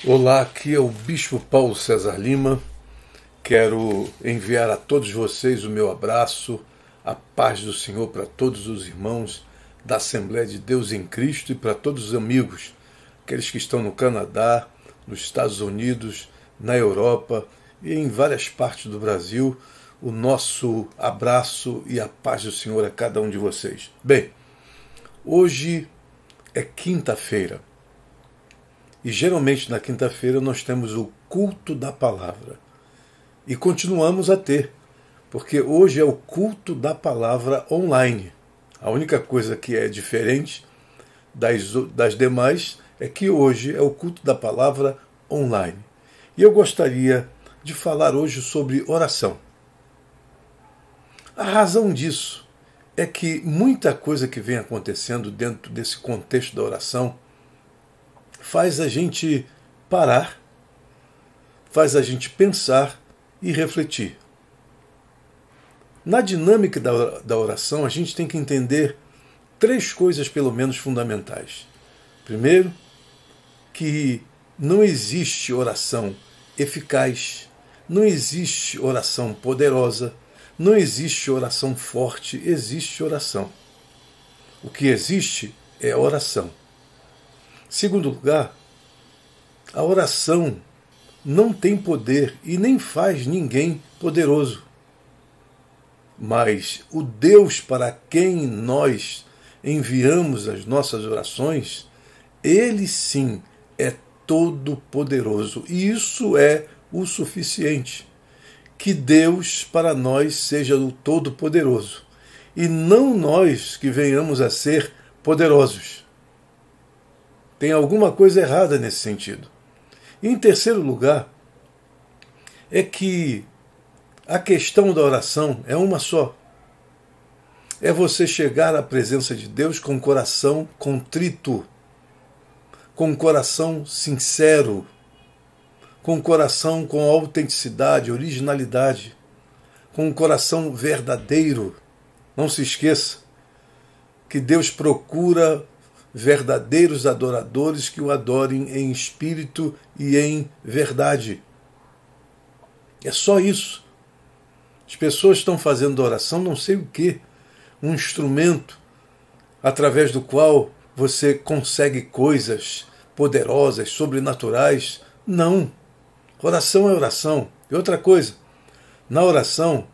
Olá, aqui é o Bispo Paulo César Lima. Quero enviar a todos vocês o meu abraço, a paz do Senhor para todos os irmãos da Assembleia de Deus em Cristo e para todos os amigos, aqueles que estão no Canadá, nos Estados Unidos, na Europa e em várias partes do Brasil. O nosso abraço e a paz do Senhor a cada um de vocês. Bem, hoje é quinta-feira. E geralmente na quinta-feira nós temos o culto da palavra. E continuamos a ter, porque hoje é o culto da palavra online. A única coisa que é diferente das demais é que hoje é o culto da palavra online. E eu gostaria de falar hoje sobre oração. A razão disso é que muita coisa que vem acontecendo dentro desse contexto da oração faz a gente parar, faz a gente pensar e refletir. Na dinâmica da oração, a gente tem que entender três coisas, pelo menos, fundamentais. Primeiro, que não existe oração eficaz, não existe oração poderosa, não existe oração forte, existe oração. O que existe é oração. Segundo lugar, a oração não tem poder e nem faz ninguém poderoso. Mas o Deus para quem nós enviamos as nossas orações, Ele sim é todo-poderoso. E isso é o suficiente. Que Deus para nós seja o todo-poderoso. E não nós que venhamos a ser poderosos. Tem alguma coisa errada nesse sentido. E, em terceiro lugar, é que a questão da oração é uma só. É você chegar à presença de Deus com o coração contrito, com o coração sincero, com o coração com autenticidade, originalidade, com o coração verdadeiro. Não se esqueça que Deus procura verdadeiros adoradores que o adorem em espírito e em verdade. É só isso. As pessoas estão fazendo oração não sei o quê, um instrumento através do qual você consegue coisas poderosas, sobrenaturais. Não. Oração é oração. E outra coisa, na oração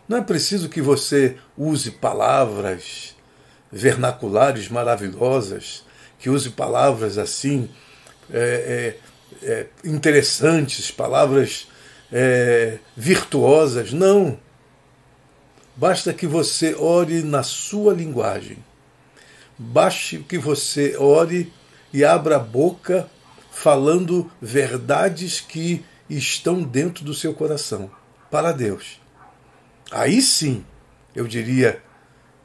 não é preciso que você use palavras vernaculares maravilhosas, que use palavras assim interessantes, palavras virtuosas. Não. Basta que você ore na sua linguagem. Basta que você ore e abra a boca falando verdades que estão dentro do seu coração para Deus. Aí sim, eu diria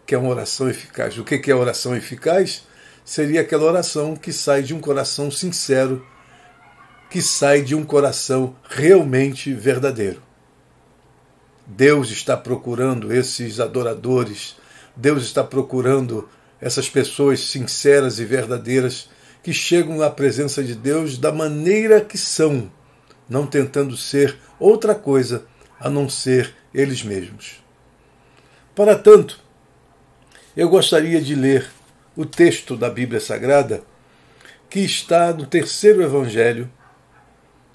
que é uma oração eficaz. O que é oração eficaz? Seria aquela oração que sai de um coração sincero, que sai de um coração realmente verdadeiro. Deus está procurando esses adoradores, Deus está procurando essas pessoas sinceras e verdadeiras que chegam à presença de Deus da maneira que são, não tentando ser outra coisa a não ser eles mesmos. Para tanto, eu gostaria de ler o texto da Bíblia Sagrada que está no terceiro evangelho,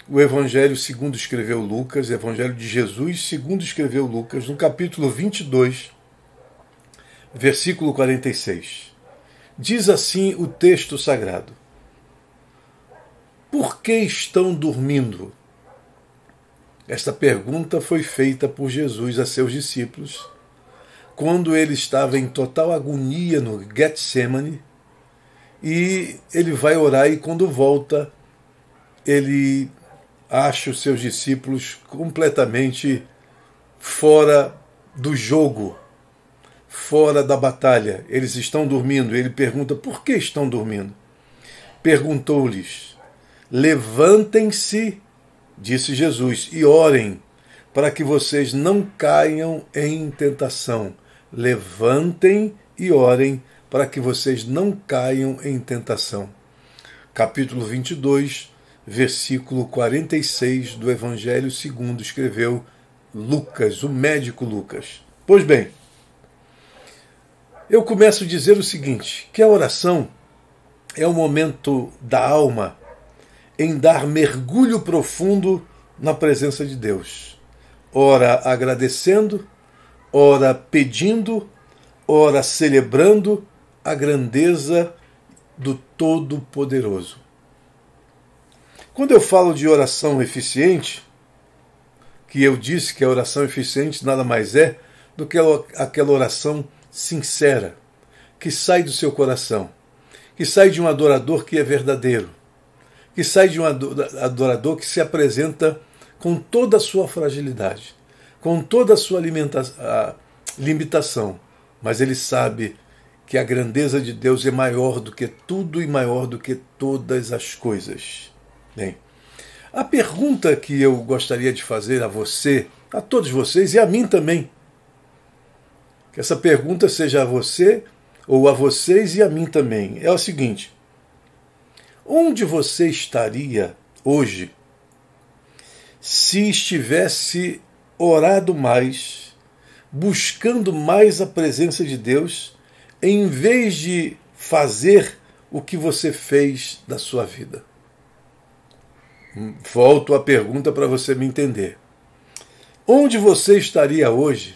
o evangelho segundo escreveu Lucas, o evangelho de Jesus segundo escreveu Lucas, no capítulo 22, versículo 46. Diz assim o texto sagrado: Por que estão dormindo? Esta pergunta foi feita por Jesus a seus discípulos quando ele estava em total agonia no Getsemane, e ele vai orar, e quando volta, ele acha os seus discípulos completamente fora do jogo, fora da batalha. Eles estão dormindo. Ele pergunta: por que estão dormindo? Perguntou-lhes: levantem-se, disse Jesus, e orem, para que vocês não caiam em tentação. Levantem e orem, para que vocês não caiam em tentação. Capítulo 22, versículo 46 do Evangelho segundo escreveu Lucas, o médico Lucas. Pois bem, eu começo a dizer o seguinte, que a oração é o momento da alma em dar mergulho profundo na presença de Deus. Ora agradecendo, ora pedindo, ora celebrando a grandeza do Todo-Poderoso. Quando eu falo de oração eficiente, que eu disse que a oração eficiente nada mais é do que aquela oração sincera, que sai do seu coração, que sai de um adorador que é verdadeiro, que sai de um adorador que se apresenta com toda a sua fragilidade, com toda a sua limitação, mas ele sabe que a grandeza de Deus é maior do que tudo e maior do que todas as coisas. Bem, a pergunta que eu gostaria de fazer a você, a todos vocês e a mim também, que essa pergunta seja a você ou a vocês e a mim também, é o seguinte: onde você estaria hoje se estivesse orado mais, buscando mais a presença de Deus, em vez de fazer o que você fez da sua vida? Volto à pergunta para você me entender. Onde você estaria hoje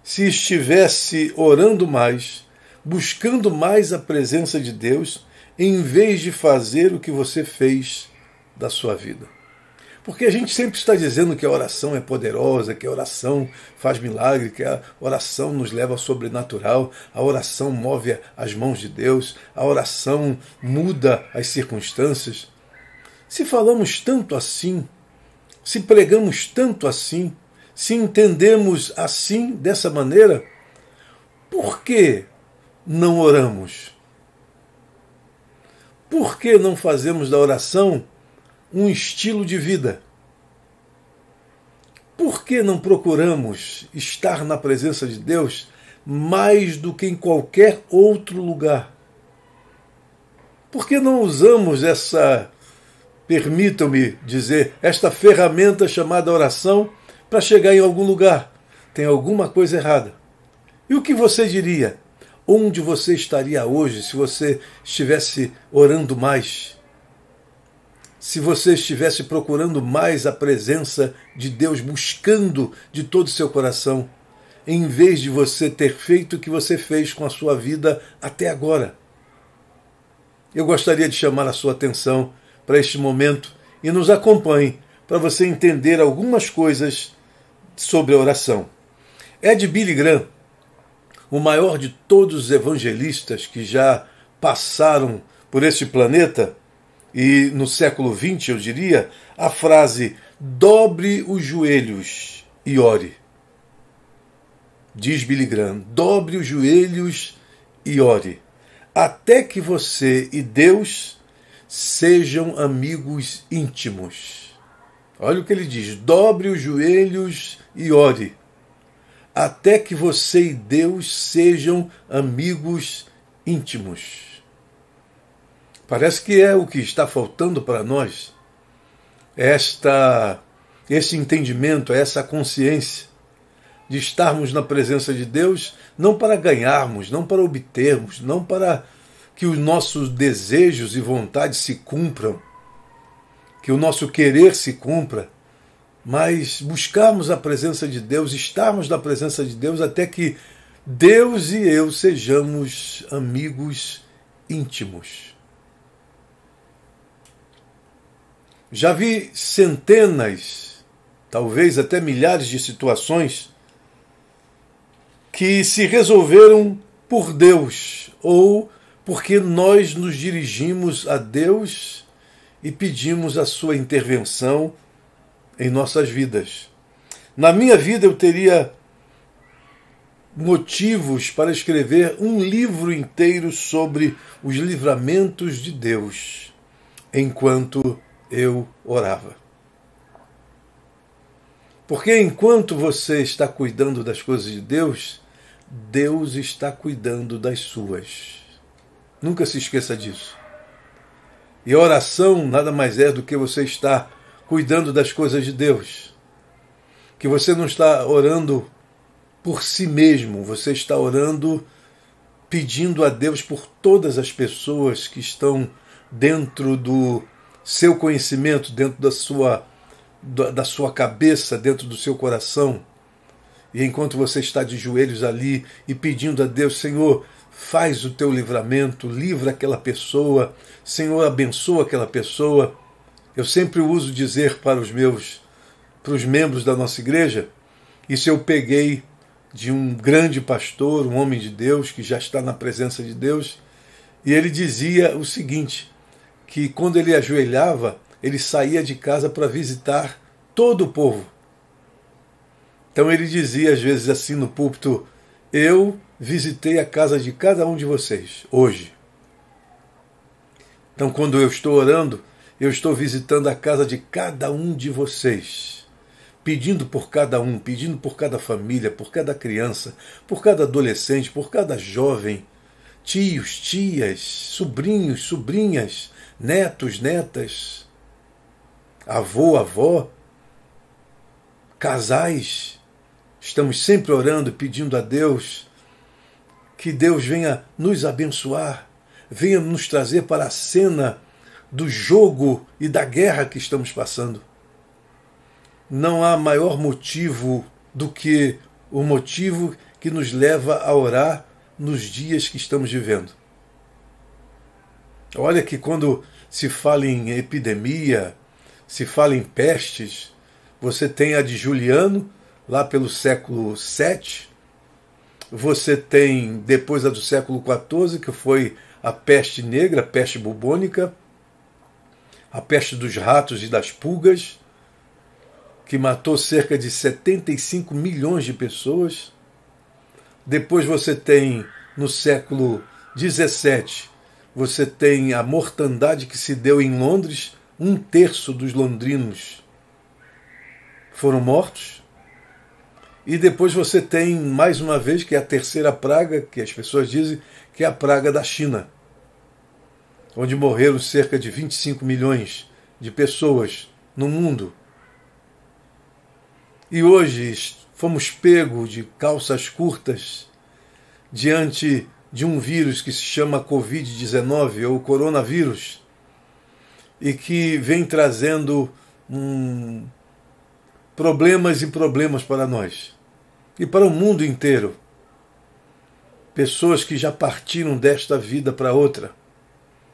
se estivesse orando mais, buscando mais a presença de Deus, em vez de fazer o que você fez da sua vida? Porque a gente sempre está dizendo que a oração é poderosa, que a oração faz milagre, que a oração nos leva ao sobrenatural, a oração move as mãos de Deus, a oração muda as circunstâncias. Se falamos tanto assim, se pregamos tanto assim, se entendemos assim, dessa maneira, por que não oramos? Por que não fazemos da oração um estilo de vida? Por que não procuramos estar na presença de Deus mais do que em qualquer outro lugar? Por que não usamos permitam-me dizer, esta ferramenta chamada oração para chegar em algum lugar? Tem alguma coisa errada. E o que você diria? Onde você estaria hoje se você estivesse orando mais? Se você estivesse procurando mais a presença de Deus, buscando de todo o seu coração, em vez de você ter feito o que você fez com a sua vida até agora? Eu gostaria de chamar a sua atenção para este momento e nos acompanhe para você entender algumas coisas sobre a oração. Ed Billy Graham, o maior de todos os evangelistas que já passaram por este planeta, e no século XX, eu diria, a frase "dobre os joelhos e ore". Diz Billy Graham, dobre os joelhos e ore, até que você e Deus sejam amigos íntimos. Olha o que ele diz, dobre os joelhos e ore, até que você e Deus sejam amigos íntimos. Parece que é o que está faltando para nós, esse entendimento, essa consciência de estarmos na presença de Deus, não para ganharmos, não para obtermos, não para que os nossos desejos e vontades se cumpram, que o nosso querer se cumpra, mas buscarmos a presença de Deus, estarmos na presença de Deus até que Deus e eu sejamos amigos íntimos. Já vi centenas, talvez até milhares de situações que se resolveram por Deus ou porque nós nos dirigimos a Deus e pedimos a sua intervenção em nossas vidas. Na minha vida eu teria motivos para escrever um livro inteiro sobre os livramentos de Deus enquanto eu orava. Porque enquanto você está cuidando das coisas de Deus, Deus está cuidando das suas. Nunca se esqueça disso. E a oração nada mais é do que você estar cuidando das coisas de Deus. Que você não está orando por si mesmo, você está orando pedindo a Deus por todas as pessoas que estão dentro do seu conhecimento, dentro da sua cabeça, dentro do seu coração. E enquanto você está de joelhos ali e pedindo a Deus, Senhor, faz o teu livramento, livra aquela pessoa, Senhor, abençoa aquela pessoa. Eu sempre uso dizer para os membros da nossa igreja, isso eu peguei de um grande pastor, um homem de Deus, que já está na presença de Deus, e ele dizia o seguinte, que quando ele ajoelhava, ele saía de casa para visitar todo o povo. Então ele dizia às vezes assim no púlpito, eu visitei a casa de cada um de vocês, hoje. Então quando eu estou orando, eu estou visitando a casa de cada um de vocês, pedindo por cada um, pedindo por cada família, por cada criança, por cada adolescente, por cada jovem, tios, tias, sobrinhos, sobrinhas, netos, netas, avô, avó, casais. Estamos sempre orando, pedindo a Deus que Deus venha nos abençoar, venha nos trazer para a cena do jogo e da guerra que estamos passando. Não há maior motivo do que o motivo que nos leva a orar nos dias que estamos vivendo. Olha que quando se fala em epidemia, se fala em pestes, você tem a de Juliano, lá pelo século VII, você tem depois a do século XIV, que foi a peste negra, a peste bubônica, a peste dos ratos e das pulgas, que matou cerca de 75 milhões de pessoas. Depois você tem, no século XVII, você tem a mortandade que se deu em Londres, 1/3 dos londrinos foram mortos. E depois você tem, mais uma vez, que é a terceira praga, que as pessoas dizem que é a praga da China, onde morreram cerca de 25 milhões de pessoas no mundo. E hoje fomos pegos de calças curtas diante de um vírus que se chama Covid-19, ou coronavírus, e que vem trazendo problemas e problemas para nós e para o mundo inteiro. Pessoas que já partiram desta vida para outra.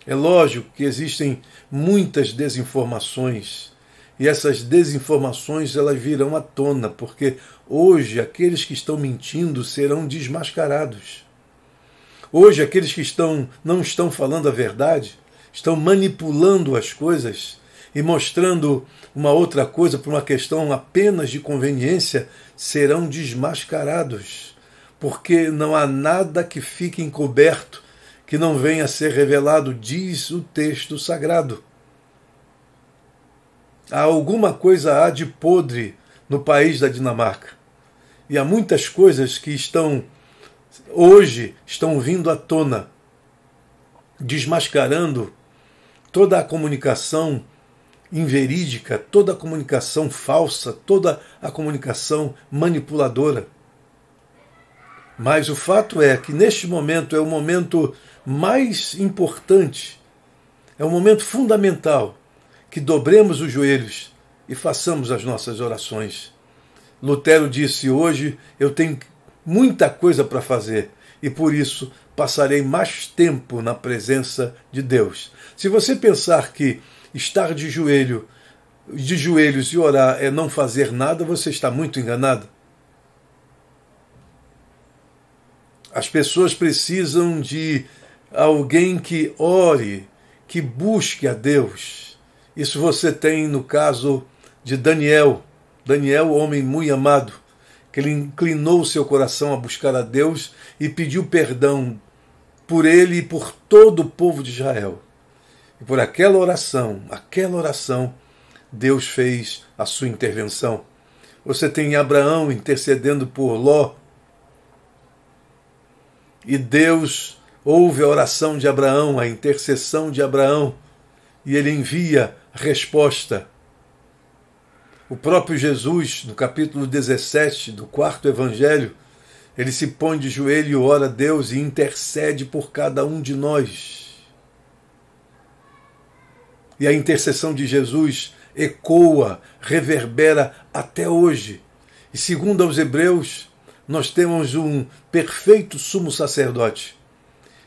É lógico que existem muitas desinformações e essas desinformações elas virão à tona, porque hoje aqueles que estão mentindo serão desmascarados. Hoje aqueles que não estão falando a verdade, estão manipulando as coisas e mostrando uma outra coisa por uma questão apenas de conveniência, serão desmascarados, porque não há nada que fique encoberto que não venha a ser revelado, diz o texto sagrado. Há alguma coisa há de podre no país da Dinamarca. E há muitas coisas que hoje estão vindo à tona, desmascarando toda a comunicação inverídica, toda a comunicação falsa, toda a comunicação manipuladora. Mas o fato é que neste momento é o momento mais importante, é o momento fundamental que dobremos os joelhos e façamos as nossas orações. Lutero disse, hoje eu tenho muita coisa para fazer e por isso passarei mais tempo na presença de Deus. Se você pensar que estar de joelhos e orar é não fazer nada, você está muito enganado. As pessoas precisam de alguém que ore, que busque a Deus. Isso você tem no caso de Daniel. Daniel, homem muito amado, que ele inclinou o seu coração a buscar a Deus e pediu perdão por ele e por todo o povo de Israel. E por aquela oração, Deus fez a sua intervenção. Você tem Abraão intercedendo por Ló. E Deus ouve a oração de Abraão, a intercessão de Abraão. e ele envia a resposta. O próprio Jesus, no capítulo 17 do 4º Evangelho, ele se põe de joelho e ora a Deus e intercede por cada um de nós. E a intercessão de Jesus ecoa, reverbera até hoje. E segundo aos Hebreus, nós temos um perfeito sumo sacerdote.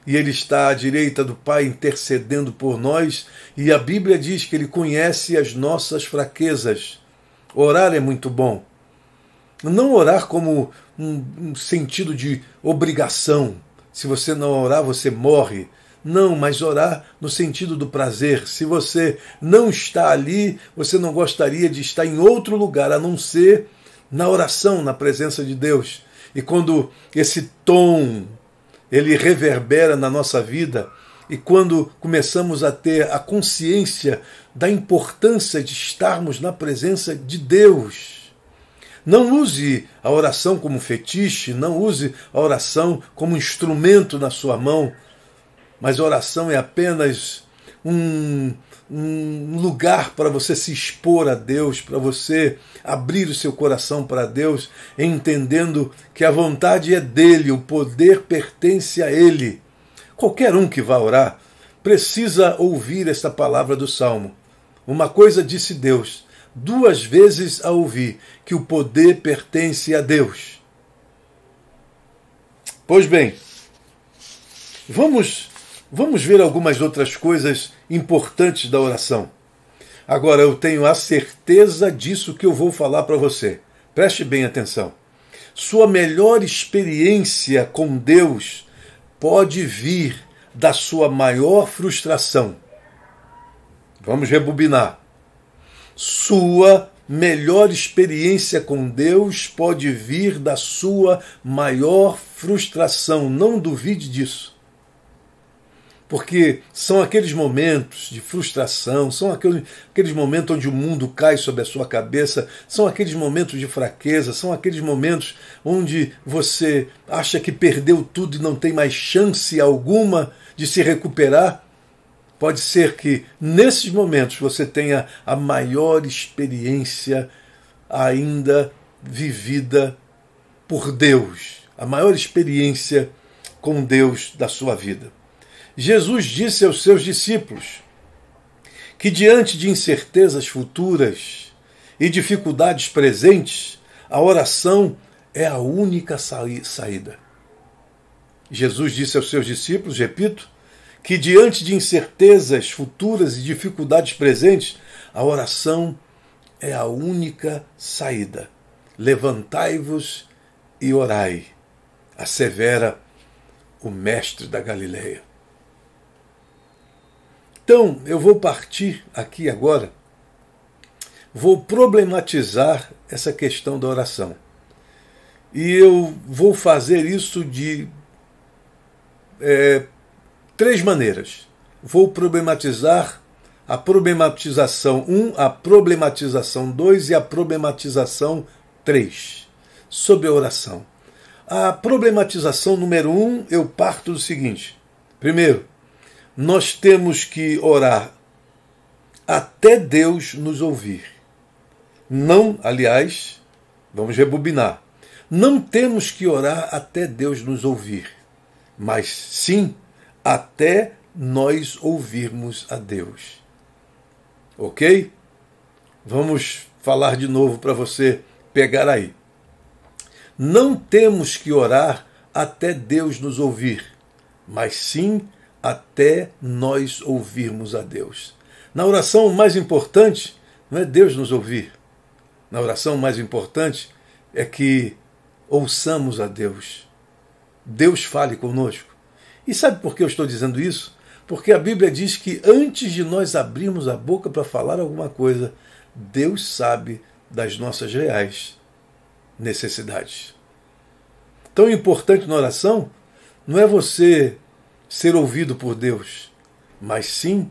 E ele está à direita do Pai intercedendo por nós. E a Bíblia diz que ele conhece as nossas fraquezas. Orar é muito bom. Não orar como um sentido de obrigação. Se você não orar, você morre. Não, mas orar no sentido do prazer. Se você não está ali, você não gostaria de estar em outro lugar, a não ser na oração, na presença de Deus. E quando esse tom, ele reverbera na nossa vida, e quando começamos a ter a consciência da importância de estarmos na presença de Deus. Não use a oração como fetiche, não use a oração como instrumento na sua mão, mas a oração é apenas um lugar para você se expor a Deus, para você abrir o seu coração para Deus, entendendo que a vontade é dele, o poder pertence a ele. Qualquer um que vá orar precisa ouvir esta palavra do Salmo. Uma coisa disse Deus, 2 vezes a ouvir, que o poder pertence a Deus. Pois bem, vamos ver algumas outras coisas importantes da oração. Agora, eu tenho a certeza disso que eu vou falar para você. Preste bem atenção. Sua melhor experiência com Deus pode vir da sua maior frustração. Vamos rebobinar. Sua melhor experiência com Deus pode vir da sua maior frustração. Não duvide disso. Porque são aqueles momentos de frustração, são aqueles momentos onde o mundo cai sobre a sua cabeça, são aqueles momentos de fraqueza, são aqueles momentos onde você acha que perdeu tudo e não tem mais chance alguma de se recuperar. Pode ser que nesses momentos você tenha a maior experiência ainda vivida por Deus, a maior experiência com Deus da sua vida. Jesus disse aos seus discípulos que diante de incertezas futuras e dificuldades presentes, a oração é a única saída. Jesus disse aos seus discípulos, repito, que diante de incertezas futuras e dificuldades presentes, a oração é a única saída. Levantai-vos e orai, assevera o mestre da Galileia. Então, eu vou partir aqui agora, vou problematizar essa questão da oração. E eu vou fazer isso de 3 maneiras. Vou problematizar a problematização 1, a problematização 2 e a problematização 3 sobre a oração. A problematização número 1, eu parto do seguinte. Primeiro, nós temos que orar até Deus nos ouvir. Não, aliás, vamos rebobinar. Não temos que orar até Deus nos ouvir, mas sim até nós ouvirmos a Deus. Ok? Vamos falar de novo para você pegar aí. Não temos que orar até Deus nos ouvir, mas sim até nós ouvirmos a Deus. Na oração, o mais importante não é Deus nos ouvir. Na oração, o mais importante é que ouçamos a Deus. Deus fale conosco. E sabe por que eu estou dizendo isso? Porque a Bíblia diz que antes de nós abrirmos a boca para falar alguma coisa, Deus sabe das nossas reais necessidades. Tão importante na oração não é você ser ouvido por Deus, mas sim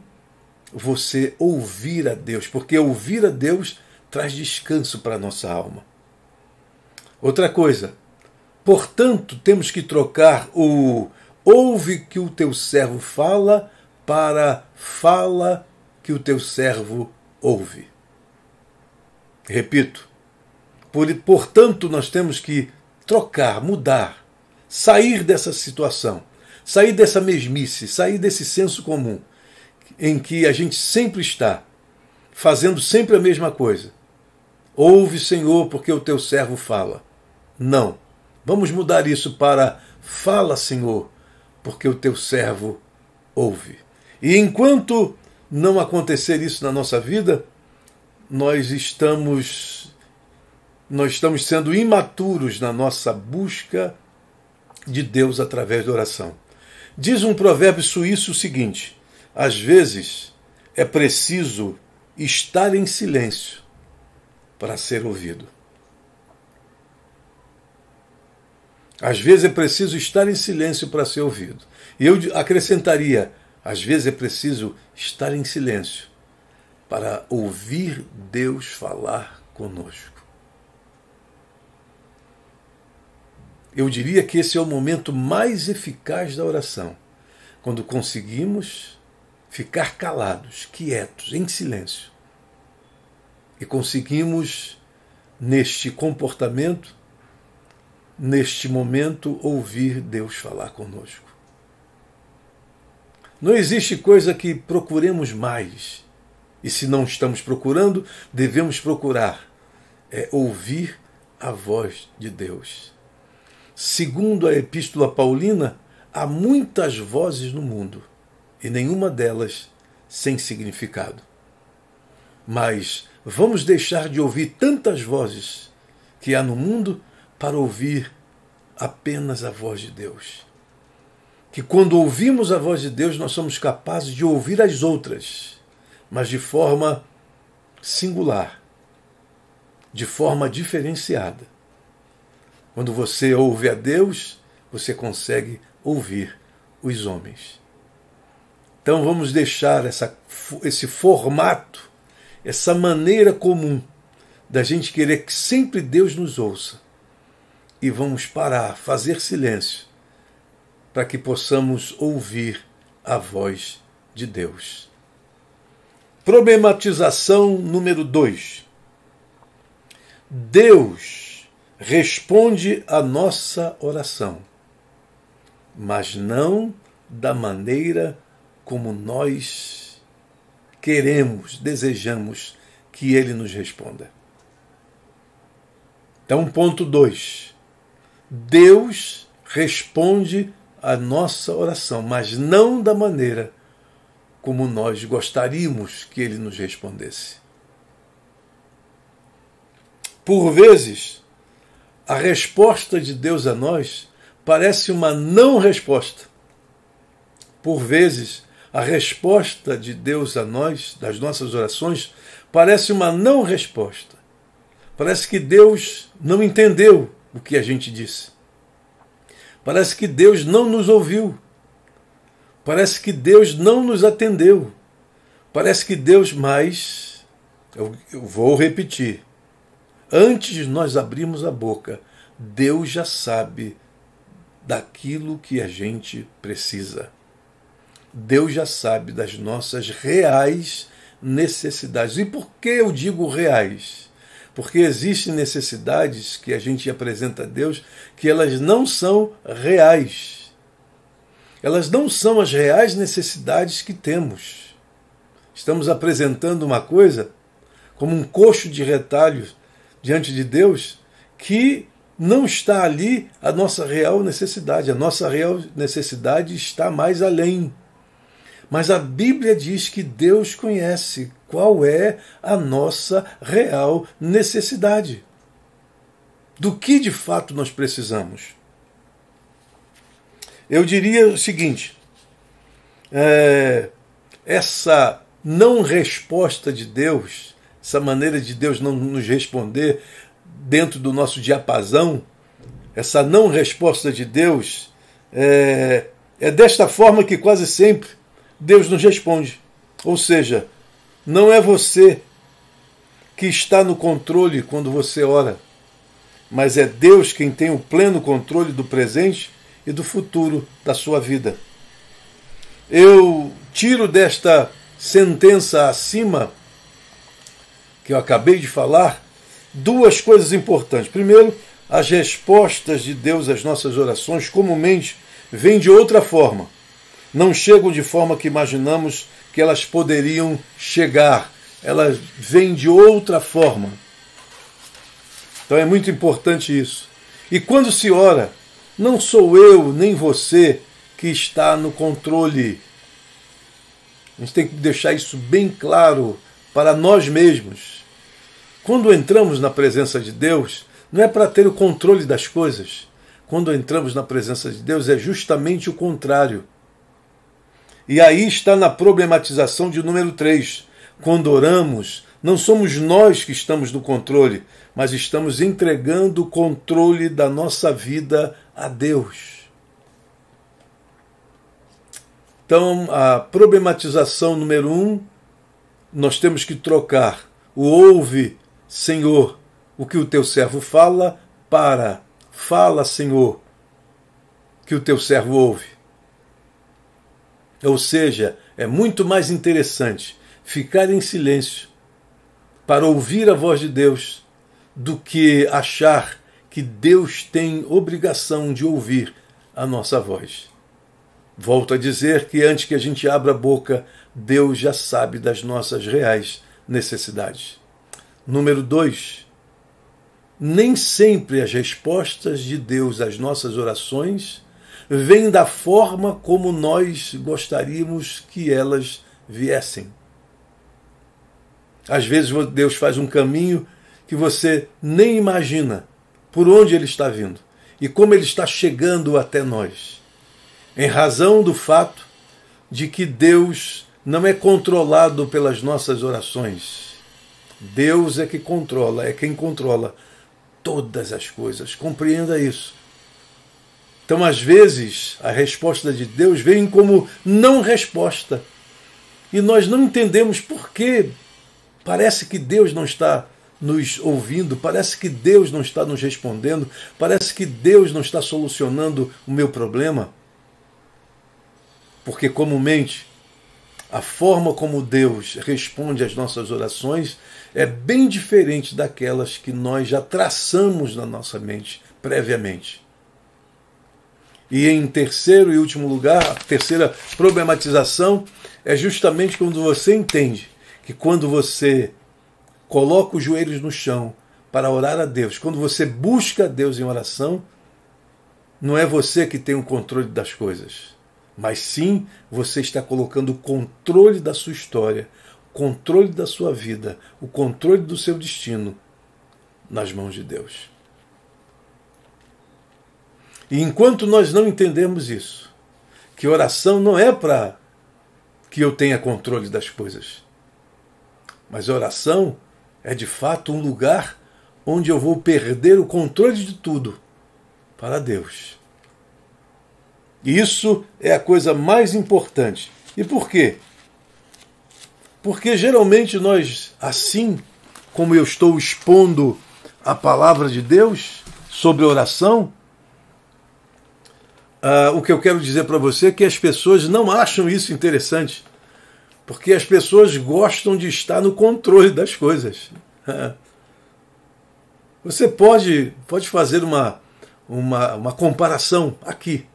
você ouvir a Deus, porque ouvir a Deus traz descanso para a nossa alma. Outra coisa, portanto, temos que trocar o ouve que o teu servo fala para fala que o teu servo ouve. Repito, portanto, nós temos que trocar, mudar, sair dessa situação, sair dessa mesmice, sair desse senso comum, em que a gente sempre está fazendo sempre a mesma coisa. Ouve, Senhor, porque o teu servo fala. Não. Vamos mudar isso para fala, Senhor, porque o teu servo ouve. E enquanto não acontecer isso na nossa vida, nós estamos sendo imaturos na nossa busca de Deus através da oração. Diz um provérbio suíço o seguinte: às vezes é preciso estar em silêncio para ser ouvido. Às vezes é preciso estar em silêncio para ser ouvido. E eu acrescentaria, às vezes é preciso estar em silêncio para ouvir Deus falar conosco. Eu diria que esse é o momento mais eficaz da oração, quando conseguimos ficar calados, quietos, em silêncio, e conseguimos, neste comportamento, neste momento, ouvir Deus falar conosco. Não existe coisa que procuremos mais, e se não estamos procurando, devemos procurar, ouvir a voz de Deus. Segundo a Epístola Paulina, há muitas vozes no mundo, e nenhuma delas sem significado. Mas vamos deixar de ouvir tantas vozes que há no mundo para ouvir apenas a voz de Deus. Que quando ouvimos a voz de Deus, nós somos capazes de ouvir as outras, mas de forma singular, de forma diferenciada. Quando você ouve a Deus, você consegue ouvir os homens. Então vamos deixar esse formato, essa maneira comum da gente querer que sempre Deus nos ouça. E vamos parar, fazer silêncio, para que possamos ouvir a voz de Deus. Problematização número 2. Deus responde à nossa oração, mas não da maneira como nós queremos, desejamos que Ele nos responda. Então, ponto 2. Deus responde à nossa oração, mas não da maneira como nós gostaríamos que Ele nos respondesse. Por vezes, a resposta de Deus a nós parece uma não resposta. Por vezes, a resposta de Deus a nós, das nossas orações, parece uma não resposta. Parece que Deus não entendeu o que a gente disse. Parece que Deus não nos ouviu. Parece que Deus não nos atendeu. Parece que Deus mais... Eu vou repetir. Antes de nós abrirmos a boca, Deus já sabe daquilo que a gente precisa. Deus já sabe das nossas reais necessidades. E por que eu digo reais? Porque existem necessidades que a gente apresenta a Deus que elas não são reais. Elas não são as reais necessidades que temos. Estamos apresentando uma coisa como um coxo de retalhos diante de Deus que não está ali a nossa real necessidade. A nossa real necessidade está mais além. Mas a Bíblia diz que Deus conhece qual é a nossa real necessidade. Do que de fato nós precisamos. Eu diria o seguinte, essa não resposta de Deus, essa maneira de Deus não nos responder dentro do nosso diapasão, essa não resposta de Deus, é desta forma que quase sempre Deus nos responde. Ou seja, não é você que está no controle quando você ora, mas é Deus quem tem o pleno controle do presente e do futuro da sua vida. Eu tiro desta sentença acima, que eu acabei de falar, duas coisas importantes. Primeiro, as respostas de Deus às nossas orações comumente vêm de outra forma. Não chegam de forma que imaginamos que elas poderiam chegar. Elas vêm de outra forma. Então é muito importante isso. E quando se ora, não sou eu nem você que está no controle. A gente tem que deixar isso bem claro para nós mesmos. Quando entramos na presença de Deus, não é para ter o controle das coisas. Quando entramos na presença de Deus, é justamente o contrário. E aí está na problematização de número 3. Quando oramos, não somos nós que estamos no controle, mas estamos entregando o controle da nossa vida a Deus. Então, a problematização número 1, nós temos que trocar o ouve, Senhor, o que o teu servo fala, para fala, Senhor, que o teu servo ouve. Ou seja, é muito mais interessante ficar em silêncio para ouvir a voz de Deus do que achar que Deus tem obrigação de ouvir a nossa voz. Volto a dizer que antes que a gente abra a boca, Deus já sabe das nossas reais necessidades. Número 2. Nem sempre as respostas de Deus às nossas orações vêm da forma como nós gostaríamos que elas viessem. Às vezes Deus faz um caminho que você nem imagina por onde ele está vindo e como ele está chegando até nós. Em razão do fato de que Deus não é controlado pelas nossas orações. Deus é que controla, é quem controla todas as coisas. Compreenda isso. Então, às vezes, a resposta de Deus vem como não resposta. E nós não entendemos por quê. Parece que Deus não está nos ouvindo, parece que Deus não está nos respondendo, parece que Deus não está solucionando o meu problema. Porque, comumente, a forma como Deus responde às nossas orações é bem diferente daquelas que nós já traçamos na nossa mente previamente. E em terceiro e último lugar, a terceira problematização é justamente quando você entende que quando você coloca os joelhos no chão para orar a Deus, quando você busca a Deus em oração, não é você que tem o controle das coisas, mas sim você está colocando o controle da sua história, o controle da sua vida, o controle do seu destino nas mãos de Deus. E enquanto nós não entendemos isso, que oração não é para que eu tenha controle das coisas, mas a oração é de fato um lugar onde eu vou perder o controle de tudo para Deus. E isso é a coisa mais importante. E por quê? Porque geralmente nós, assim como eu estou expondo a palavra de Deus sobre oração, o que eu quero dizer para você é que as pessoas não acham isso interessante, porque as pessoas gostam de estar no controle das coisas. Você pode fazer uma comparação aqui.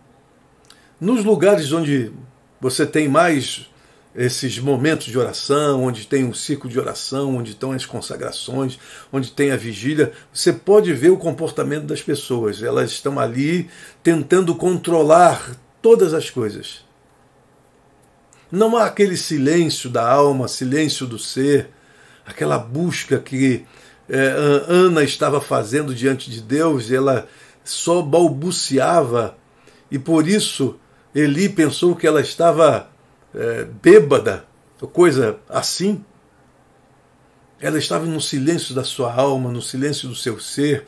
Nos lugares onde você tem mais esses momentos de oração, onde tem um ciclo de oração, onde estão as consagrações, onde tem a vigília, você pode ver o comportamento das pessoas. Elas estão ali tentando controlar todas as coisas. Não há aquele silêncio da alma, silêncio do ser, aquela busca que Ana estava fazendo diante de Deus, e ela só balbuciava, e por isso Eli pensou que ela estava bêbada, coisa assim. Ela estava no silêncio da sua alma, no silêncio do seu ser,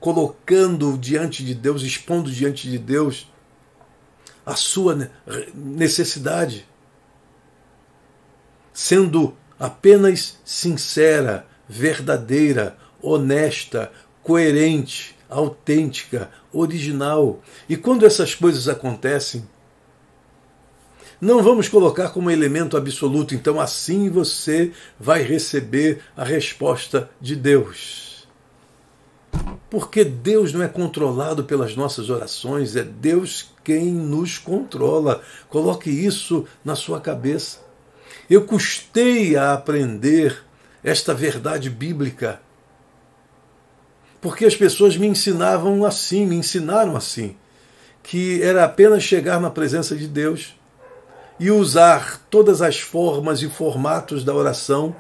colocando diante de Deus, expondo diante de Deus a sua necessidade, sendo apenas sincera, verdadeira, honesta, coerente, autêntica, original. E quando essas coisas acontecem, Não vamos colocar como elemento absoluto, então assim você vai receber a resposta de Deus. Porque Deus não é controlado pelas nossas orações, é Deus quem nos controla. Coloque isso na sua cabeça. Eu custei a aprender esta verdade bíblica, porque as pessoas me ensinaram assim, que era apenas chegar na presença de Deus e usar todas as formas e formatos da oração,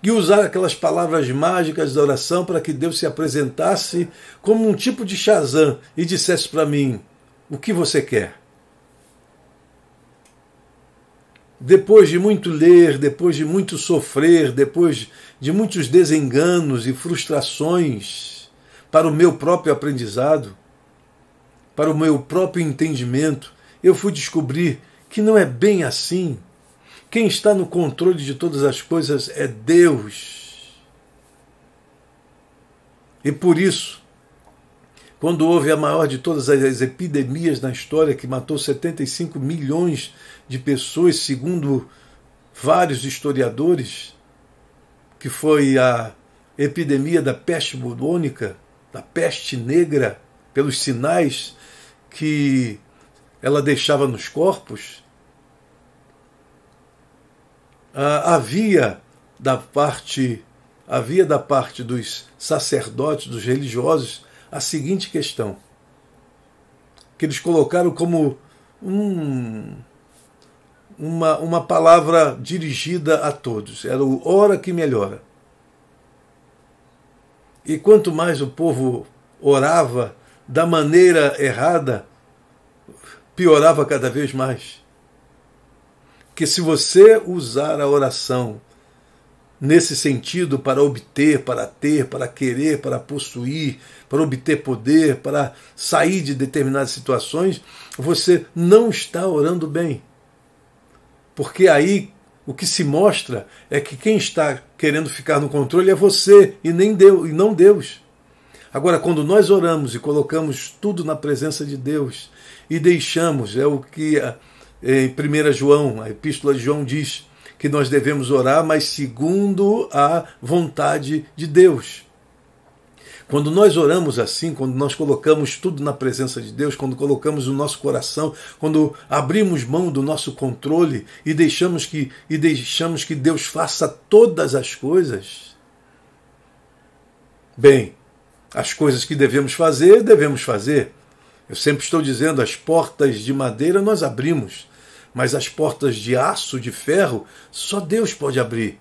e usar aquelas palavras mágicas da oração para que Deus se apresentasse como um tipo de Shazam e dissesse para mim: o que você quer? Depois de muito ler, depois de muito sofrer, depois de muitos desenganos e frustrações para o meu próprio aprendizado, para o meu próprio entendimento, eu fui descobrir que não é bem assim. Quem está no controle de todas as coisas é Deus. E por isso, quando houve a maior de todas as epidemias na história, que matou 75 milhões de pessoas, segundo vários historiadores, que foi a epidemia da peste bubônica, da peste negra, pelos sinais que ela deixava nos corpos, havia da parte dos sacerdotes, dos religiosos, a seguinte questão, que eles colocaram como uma palavra dirigida a todos. Era o ora que melhora. E quanto mais o povo orava da maneira errada, piorava cada vez mais. Que se você usar a oração nesse sentido para obter, para ter, para querer, para possuir, para obter poder, para sair de determinadas situações, você não está orando bem. Porque aí o que se mostra é que quem está querendo ficar no controle é você e não Deus. Agora, quando nós oramos e colocamos tudo na presença de Deus e deixamos, é o que em 1 João, a Epístola de João diz, que nós devemos orar, mas segundo a vontade de Deus. Quando nós oramos assim, quando nós colocamos tudo na presença de Deus, quando colocamos o nosso coração, quando abrimos mão do nosso controle e deixamos que Deus faça todas as coisas, bem, as coisas que devemos fazer. Eu sempre estou dizendo, as portas de madeira nós abrimos, mas as portas de aço, de ferro, só Deus pode abrir.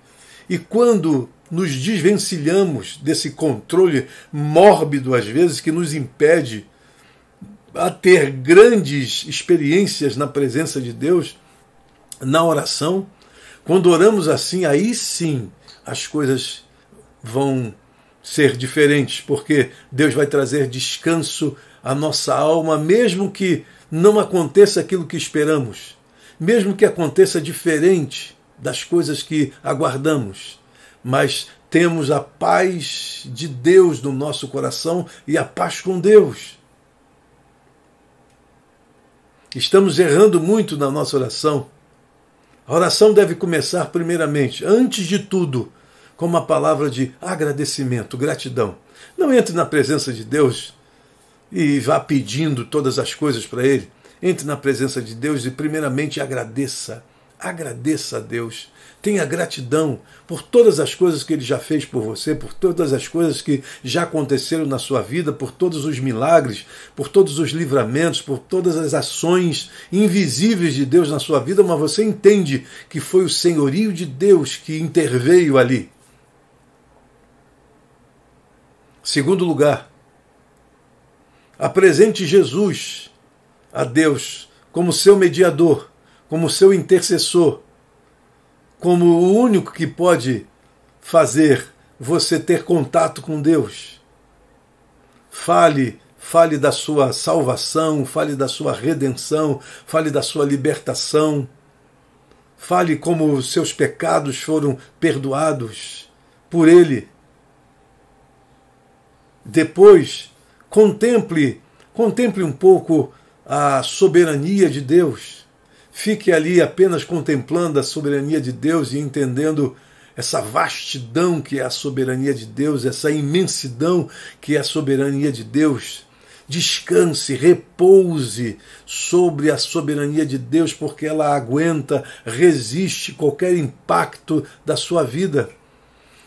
E quando nos desvencilhamos desse controle mórbido, às vezes, que nos impede a ter grandes experiências na presença de Deus, na oração, quando oramos assim, aí sim as coisas vão ser diferentes, porque Deus vai trazer descanso à nossa alma, mesmo que não aconteça aquilo que esperamos, mesmo que aconteça diferente das coisas que aguardamos, mas temos a paz de Deus no nosso coração e a paz com Deus. Estamos errando muito na nossa oração. A oração deve começar primeiramente, antes de tudo, com uma palavra de agradecimento, gratidão. Não entre na presença de Deus e vá pedindo todas as coisas para Ele. Entre na presença de Deus e primeiramente agradeça. Agradeça a Deus. Tenha gratidão por todas as coisas que Ele já fez por você, por todas as coisas que já aconteceram na sua vida, por todos os milagres, por todos os livramentos, por todas as ações invisíveis de Deus na sua vida, mas você entende que foi o senhorio de Deus que interveio ali. Segundo lugar, apresente Jesus a Deus como seu mediador, como seu intercessor, como o único que pode fazer você ter contato com Deus. Fale da sua salvação, fale da sua redenção, fale da sua libertação, fale como seus pecados foram perdoados por Ele. Depois, contemple um pouco a soberania de Deus. fique ali apenas contemplando a soberania de Deus e entendendo essa vastidão que é a soberania de Deus, essa imensidão que é a soberania de Deus. Descanse, repouse sobre a soberania de Deus, porque ela aguenta, resiste qualquer impacto da sua vida.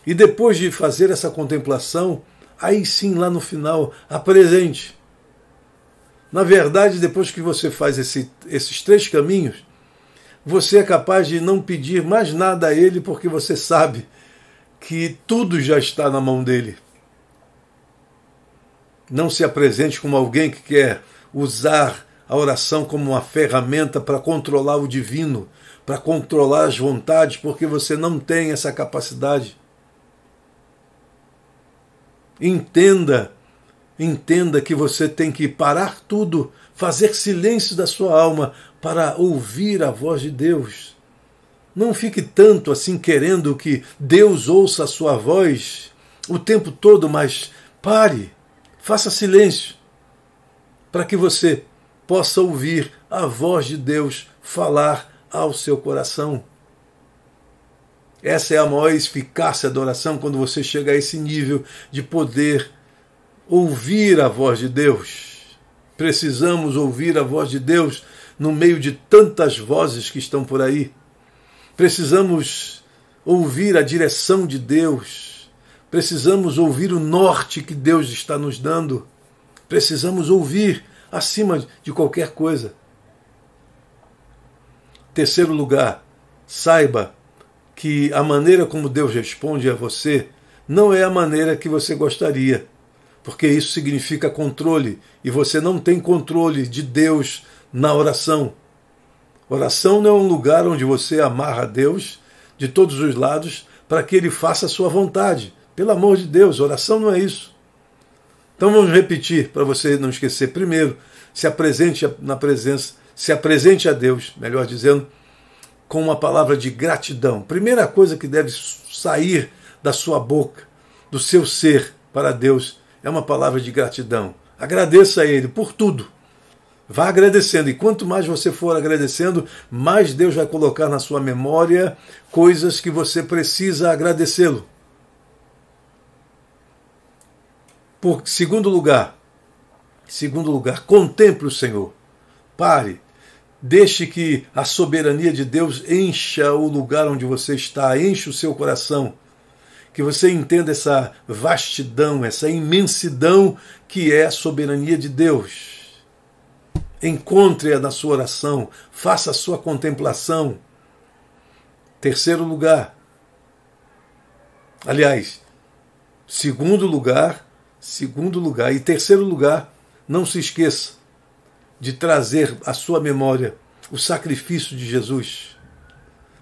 E depois de fazer essa contemplação, aí sim, lá no final, apresente. Na verdade, depois que você faz esses 3 caminhos, você é capaz de não pedir mais nada a Ele, porque você sabe que tudo já está na mão dele. Não se apresente como alguém que quer usar a oração como uma ferramenta para controlar o divino, para controlar as vontades, porque você não tem essa capacidade. Entenda que você tem que parar tudo, fazer silêncio da sua alma para ouvir a voz de Deus. Não fique tanto assim querendo que Deus ouça a sua voz o tempo todo, mas pare, faça silêncio, para que você possa ouvir a voz de Deus falar ao seu coração. Essa é a maior eficácia da oração, quando você chega a esse nível de poder ouvir a voz de Deus. Precisamos ouvir a voz de Deus no meio de tantas vozes que estão por aí. Precisamos ouvir a direção de Deus. Precisamos ouvir o norte que Deus está nos dando. Precisamos ouvir acima de qualquer coisa. Terceiro lugar, saiba que a maneira como Deus responde a você não é a maneira que você gostaria, porque isso significa controle, e você não tem controle de Deus na oração. Oração não é um lugar onde você amarra Deus de todos os lados para que Ele faça a sua vontade. Pelo amor de Deus, oração não é isso. Então vamos repetir, para você não esquecer. Primeiro, se apresente na presença, se apresente a Deus, melhor dizendo, com uma palavra de gratidão. Primeira coisa que deve sair da sua boca, do seu ser para Deus, é uma palavra de gratidão. Agradeça a Ele por tudo. Vá agradecendo, e quanto mais você for agradecendo, mais Deus vai colocar na sua memória coisas que você precisa agradecê-lo. Segundo lugar, contemple o Senhor. Pare. Deixe que a soberania de Deus encha o lugar onde você está, enche o seu coração. Que você entenda essa vastidão, essa imensidão que é a soberania de Deus. Encontre-a na sua oração, faça a sua contemplação. Segundo lugar e terceiro lugar, não se esqueça de trazer à sua memória o sacrifício de Jesus.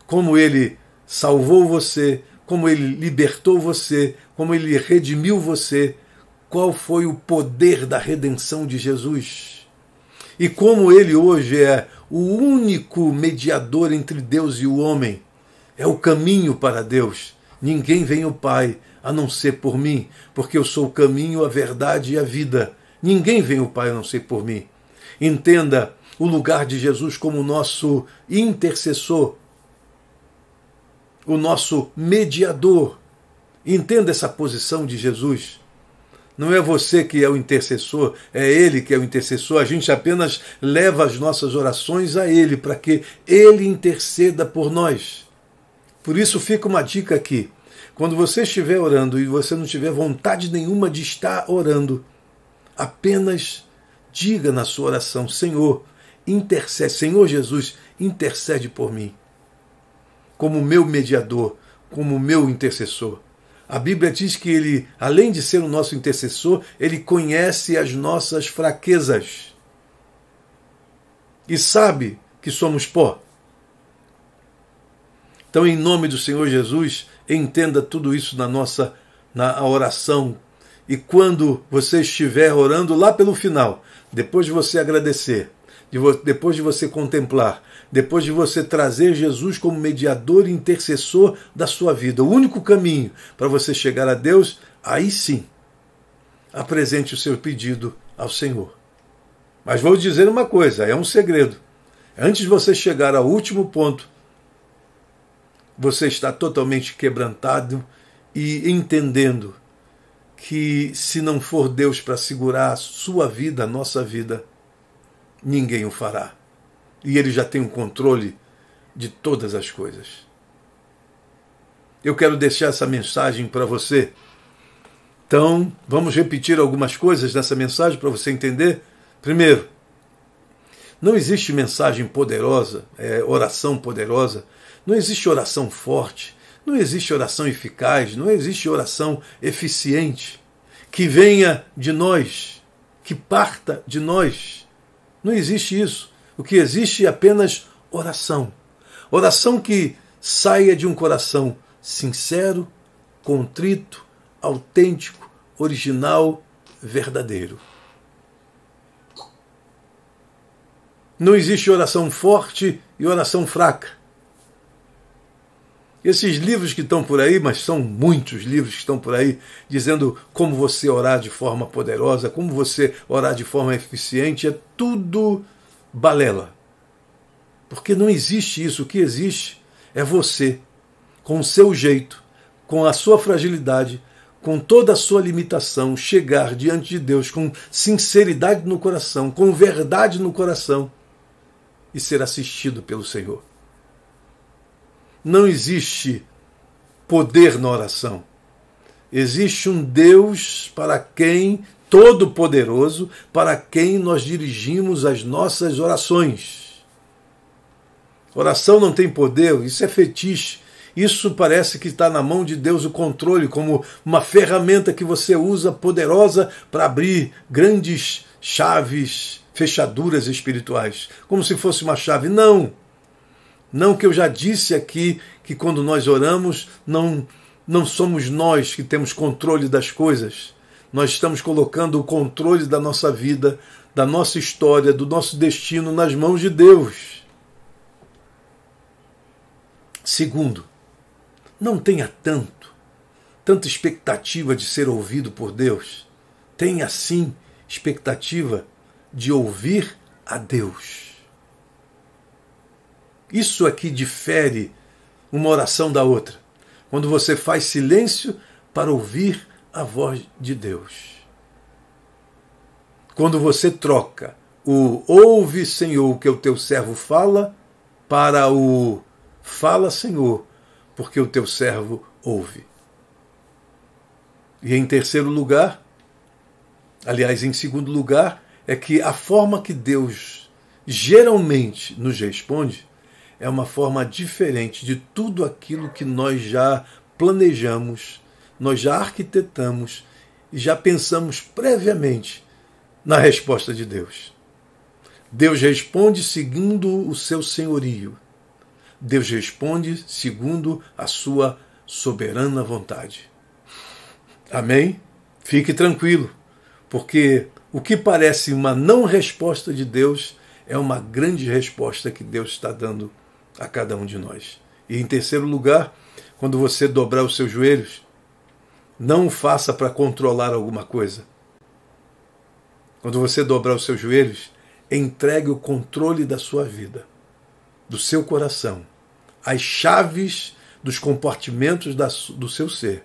Como Ele salvou você, como Ele libertou você, como Ele redimiu você, qual foi o poder da redenção de Jesus. E como Ele hoje é o único mediador entre Deus e o homem, é o caminho para Deus. Ninguém vem ao Pai a não ser por mim, porque eu sou o caminho, a verdade e a vida. Ninguém vem ao Pai a não ser por mim. Entenda o lugar de Jesus como nosso intercessor, o nosso mediador. Entenda essa posição de Jesus. Não é você que é o intercessor, é Ele que é o intercessor. A gente apenas leva as nossas orações a Ele, para que Ele interceda por nós. Por isso fica uma dica aqui. Quando você estiver orando e você não tiver vontade nenhuma de estar orando, apenas diga na sua oração: Senhor, intercede, Senhor Jesus, intercede por mim, como meu mediador, como meu intercessor. A Bíblia diz que Ele, além de ser o nosso intercessor, Ele conhece as nossas fraquezas e sabe que somos pó. Então, em nome do Senhor Jesus, entenda tudo isso na oração. E quando você estiver orando lá pelo final, depois de você agradecer, depois de você contemplar, depois de você trazer Jesus como mediador e intercessor da sua vida, o único caminho para você chegar a Deus, aí sim, apresente o seu pedido ao Senhor. Mas vou dizer uma coisa, é um segredo. Antes de você chegar ao último ponto, você está totalmente quebrantado e entendendo que se não for Deus para segurar a sua vida, a nossa vida, ninguém o fará. E Ele já tem o controle de todas as coisas. Eu quero deixar essa mensagem para você. Então, vamos repetir algumas coisas dessa mensagem para você entender. Primeiro, não existe mensagem poderosa, oração poderosa, não existe oração forte, não existe oração eficaz, não existe oração eficiente que venha de nós, que parta de nós. Não existe isso. O que existe é apenas oração. Oração que saia de um coração sincero, contrito, autêntico, original, verdadeiro. Não existe oração forte e oração fraca. Esses livros que estão por aí, mas são muitos livros que estão por aí, dizendo como você orar de forma poderosa, como você orar de forma eficiente, é tudo balela. Porque não existe isso. O que existe é você, com o seu jeito, com a sua fragilidade, com toda a sua limitação, chegar diante de Deus com sinceridade no coração, com verdade no coração e ser assistido pelo Senhor. Não existe poder na oração. Existe um Deus para quem, todo-poderoso, para quem nós dirigimos as nossas orações. Oração não tem poder, isso é fetiche. Isso parece que está na mão de Deus o controle, como uma ferramenta que você usa poderosa para abrir grandes chaves, fechaduras espirituais. Como se fosse uma chave. Não! Não, que eu já disse aqui que quando nós oramos, não somos nós que temos controle das coisas. Nós estamos colocando o controle da nossa vida, da nossa história, do nosso destino nas mãos de Deus. Segundo, não tenha tanta expectativa de ser ouvido por Deus. Tenha, sim, expectativa de ouvir a Deus. Isso aqui difere uma oração da outra. Quando você faz silêncio para ouvir a voz de Deus. Quando você troca o ouve, Senhor, o que o teu servo fala, para o fala, Senhor, porque o teu servo ouve. E em terceiro lugar, aliás, em segundo lugar, é que a forma que Deus geralmente nos responde é uma forma diferente de tudo aquilo que nós já planejamos, nós já arquitetamos e já pensamos previamente na resposta de Deus. Deus responde segundo o seu senhorio. Deus responde segundo a sua soberana vontade. Amém? Fique tranquilo, porque o que parece uma não resposta de Deus é uma grande resposta que Deus está dando a cada um de nós. E em terceiro lugar, quando você dobrar os seus joelhos, não o faça para controlar alguma coisa. Quando você dobrar os seus joelhos, entregue o controle da sua vida, do seu coração, as chaves dos compartimentos do seu ser,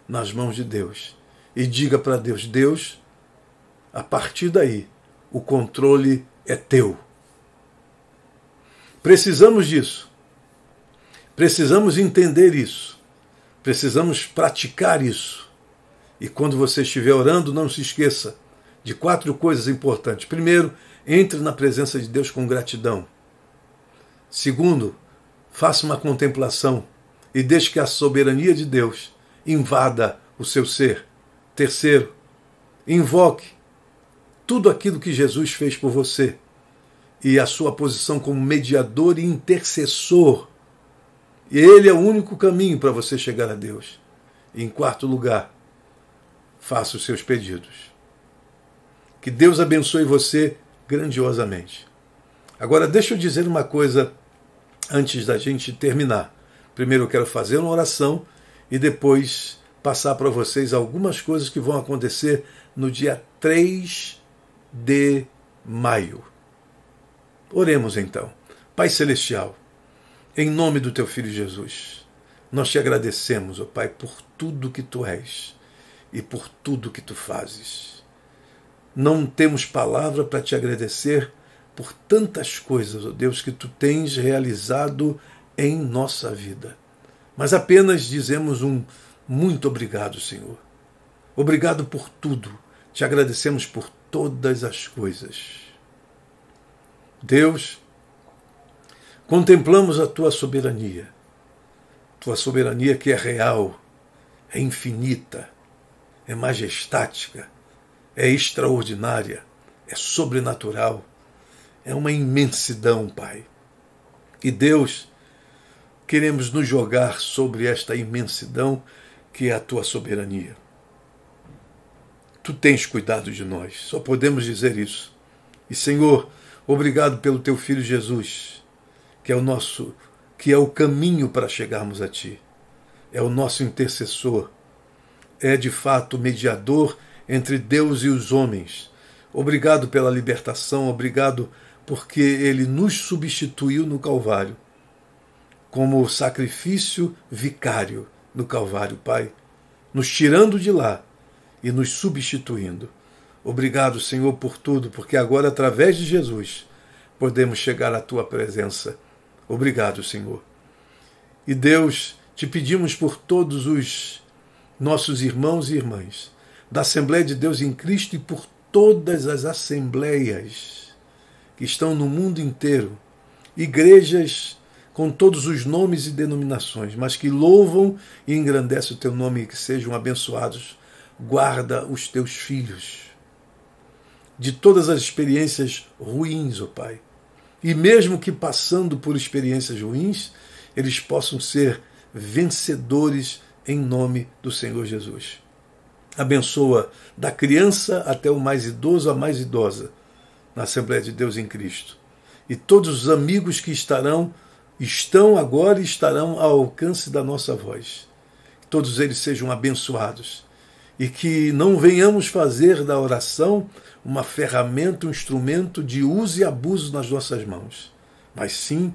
nas mãos de Deus. E diga para Deus, Deus, a partir daí, o controle é teu. Precisamos disso. Precisamos entender isso. Precisamos praticar isso. E quando você estiver orando, não se esqueça de 4 coisas importantes. Primeiro, entre na presença de Deus com gratidão. Segundo, faça uma contemplação e deixe que a soberania de Deus invada o seu ser. Terceiro, invoque tudo aquilo que Jesus fez por você e a sua posição como mediador e intercessor. E Ele é o único caminho para você chegar a Deus. E em quarto lugar, faça os seus pedidos. Que Deus abençoe você grandiosamente. Agora, deixa eu dizer uma coisa antes da gente terminar. Primeiro eu quero fazer uma oração e depois passar para vocês algumas coisas que vão acontecer no dia 3 de maio. Oremos então. Pai Celestial, em nome do Teu Filho Jesus, nós te agradecemos, ó Pai, por tudo que Tu és e por tudo que Tu fazes. Não temos palavra para te agradecer por tantas coisas, ó Deus, que Tu tens realizado em nossa vida. Mas apenas dizemos um muito obrigado, Senhor. Obrigado por tudo. Te agradecemos por todas as coisas. Deus, contemplamos a Tua soberania que é real, é infinita, é majestática, é extraordinária, é sobrenatural, é uma imensidão, Pai. E Deus, queremos nos jogar sobre esta imensidão que é a Tua soberania. Tu tens cuidado de nós, só podemos dizer isso. E, Senhor, obrigado pelo Teu Filho Jesus, que é o caminho para chegarmos a Ti. É o nosso intercessor. É, de fato, o mediador entre Deus e os homens. Obrigado pela libertação, obrigado porque Ele nos substituiu no Calvário, como sacrifício vicário no Calvário, Pai, nos tirando de lá e nos substituindo. Obrigado, Senhor, por tudo, porque agora, através de Jesus, podemos chegar à Tua presença. Obrigado, Senhor. E Deus, te pedimos por todos os nossos irmãos e irmãs da Assembleia de Deus em Cristo e por todas as assembleias que estão no mundo inteiro, igrejas com todos os nomes e denominações, mas que louvam e engrandecem o Teu nome e que sejam abençoados. Guarda os Teus filhos de todas as experiências ruins, ó Pai. E mesmo que passando por experiências ruins, eles possam ser vencedores em nome do Senhor Jesus. Abençoa da criança até o mais idoso, a mais idosa, na Assembleia de Deus em Cristo. E todos os amigos que estão agora e estarão ao alcance da nossa voz. Todos eles sejam abençoados. E que não venhamos fazer da oração uma ferramenta, um instrumento de uso e abuso nas nossas mãos, mas sim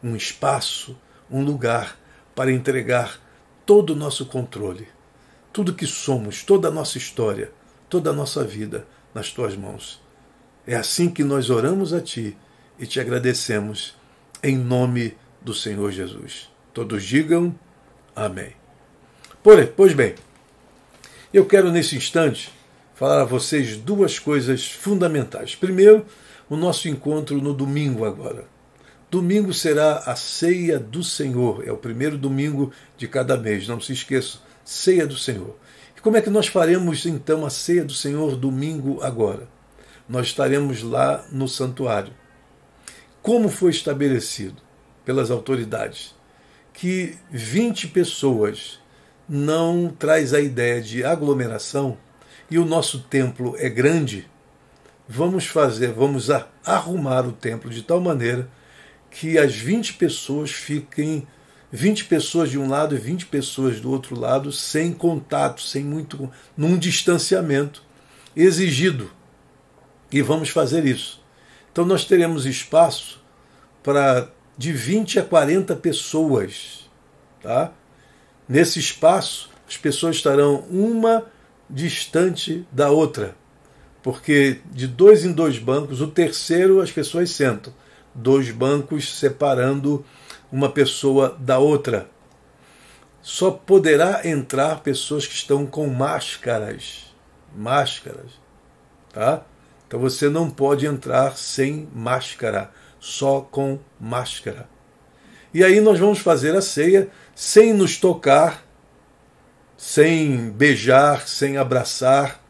um espaço, um lugar para entregar todo o nosso controle, tudo que somos, toda a nossa história, toda a nossa vida nas Tuas mãos. É assim que nós oramos a Ti e Te agradecemos em nome do Senhor Jesus. Todos digam amém. Pois bem, eu quero nesse instante falar a vocês duas coisas fundamentais. Primeiro, o nosso encontro no domingo agora. Domingo será a Ceia do Senhor. É o primeiro domingo de cada mês. Não se esqueça, Ceia do Senhor. E como é que nós faremos então a Ceia do Senhor domingo agora? Nós estaremos lá no santuário. Como foi estabelecido pelas autoridades que 20 pessoas não traz a ideia de aglomeração e o nosso templo é grande, vamos arrumar o templo de tal maneira que as 20 pessoas fiquem 20 pessoas de um lado e 20 pessoas do outro lado, sem contato, num distanciamento exigido. E vamos fazer isso. Então nós teremos espaço para de 20 a 40 pessoas. Tá? Nesse espaço, as pessoas estarão uma distante da outra, porque de 2 em 2 bancos, o terceiro as pessoas sentam, 2 bancos separando uma pessoa da outra. Só poderá entrar pessoas que estão com máscaras, tá? Então você não pode entrar sem máscara, só com máscara. E aí nós vamos fazer a ceia sem nos tocar, sem beijar, sem abraçar.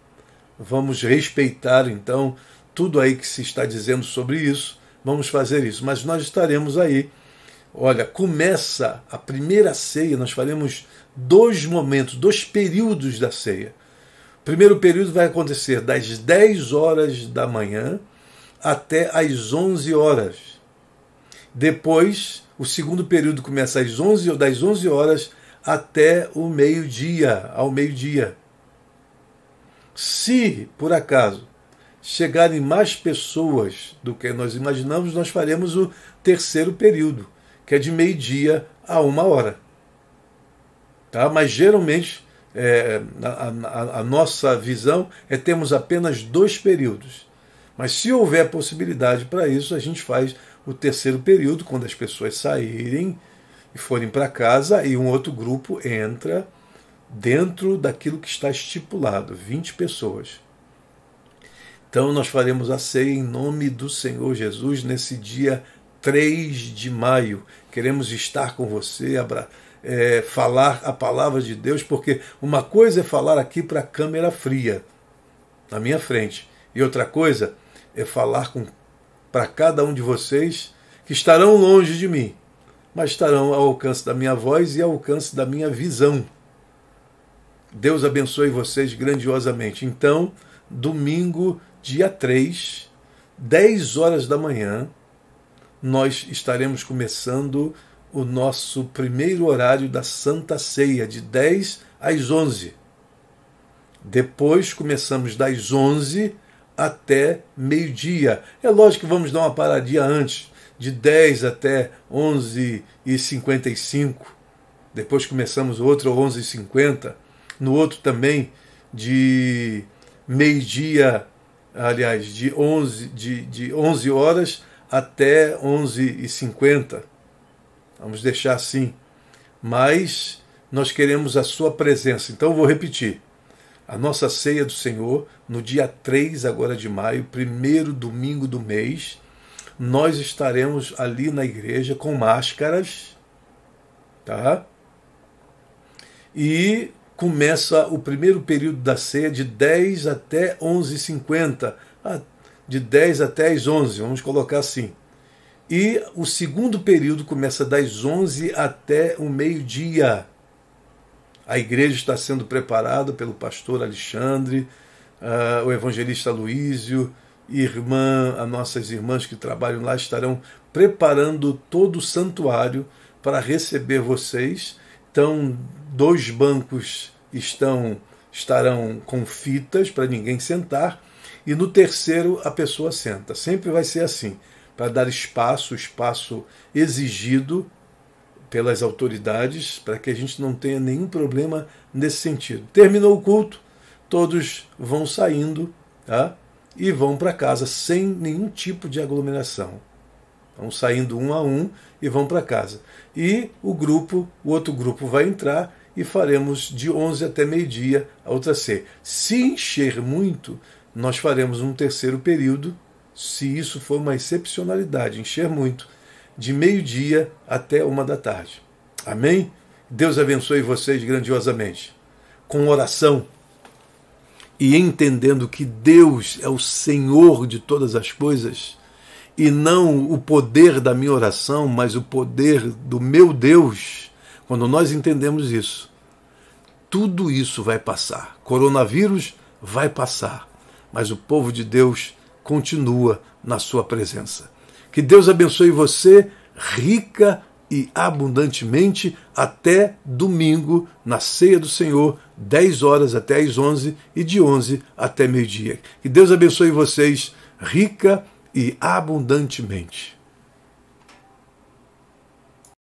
Vamos respeitar, então, tudo aí que se está dizendo sobre isso. Vamos fazer isso. Mas nós estaremos aí. Olha, começa a primeira ceia, nós faremos 2 momentos, 2 períodos da ceia. O primeiro período vai acontecer das 10 horas da manhã até às 11 horas. Depois, o segundo período começa das 11 horas até o meio-dia, ao meio-dia. Se, por acaso, chegarem mais pessoas do que nós imaginamos, nós faremos o terceiro período, que é de meio-dia a 1h. Tá? Mas geralmente a nossa visão é termos apenas 2 períodos. Mas se houver possibilidade para isso, a gente faz o terceiro período, quando as pessoas saírem e forem para casa, e um outro grupo entra dentro daquilo que está estipulado, 20 pessoas. Então nós faremos a ceia em nome do Senhor Jesus nesse dia 3 de maio. Queremos estar com você, falar a palavra de Deus, porque uma coisa é falar aqui para a câmera fria, na minha frente, e outra coisa é falar para cada um de vocês que estarão longe de mim, mas estarão ao alcance da minha voz e ao alcance da minha visão. Deus abençoe vocês grandiosamente. Então, domingo, dia 3, 10 horas da manhã, nós estaremos começando o nosso primeiro horário da Santa Ceia, de 10 às 11. Depois começamos das 11 até meio-dia. É lógico que vamos dar uma paradinha antes, de 10 até 11h55. Depois começamos o outro 11h50. No outro também, de meio-dia, aliás, de 11 horas até 11h50. Vamos deixar assim. Mas nós queremos a sua presença. Então eu vou repetir. A nossa ceia do Senhor, no dia 3 agora de maio, primeiro domingo do mês, nós estaremos ali na igreja com máscaras, tá? E começa o primeiro período da ceia de 10 até 11h50, de 10 até as 11, vamos colocar assim. E o segundo período começa das 11 até o meio-dia. A igreja está sendo preparada pelo pastor Alexandre, o evangelista Luísio, as nossas irmãs que trabalham lá estarão preparando todo o santuário para receber vocês. Então, 2 bancos estarão com fitas para ninguém sentar, e no terceiro a pessoa senta. Sempre vai ser assim, para dar espaço, o espaço exigido pelas autoridades, para que a gente não tenha nenhum problema nesse sentido. Terminou o culto, todos vão saindo, tá? E vão para casa sem nenhum tipo de aglomeração. Vão saindo um a um e vão para casa. E o outro grupo vai entrar e faremos de 11 até meio-dia a outra ceia. Se encher muito, nós faremos um terceiro período, se isso for uma excepcionalidade, encher muito, de meio-dia até 1h. Amém? Deus abençoe vocês grandiosamente. Com oração e entendendo que Deus é o Senhor de todas as coisas, e não o poder da minha oração, mas o poder do meu Deus. Quando nós entendemos isso, tudo isso vai passar. Coronavírus vai passar, mas o povo de Deus continua na sua presença. Que Deus abençoe você rica e abundantemente até domingo, na ceia do Senhor, 10 horas até as 11 e de 11 até meio-dia. Que Deus abençoe vocês rica e abundantemente.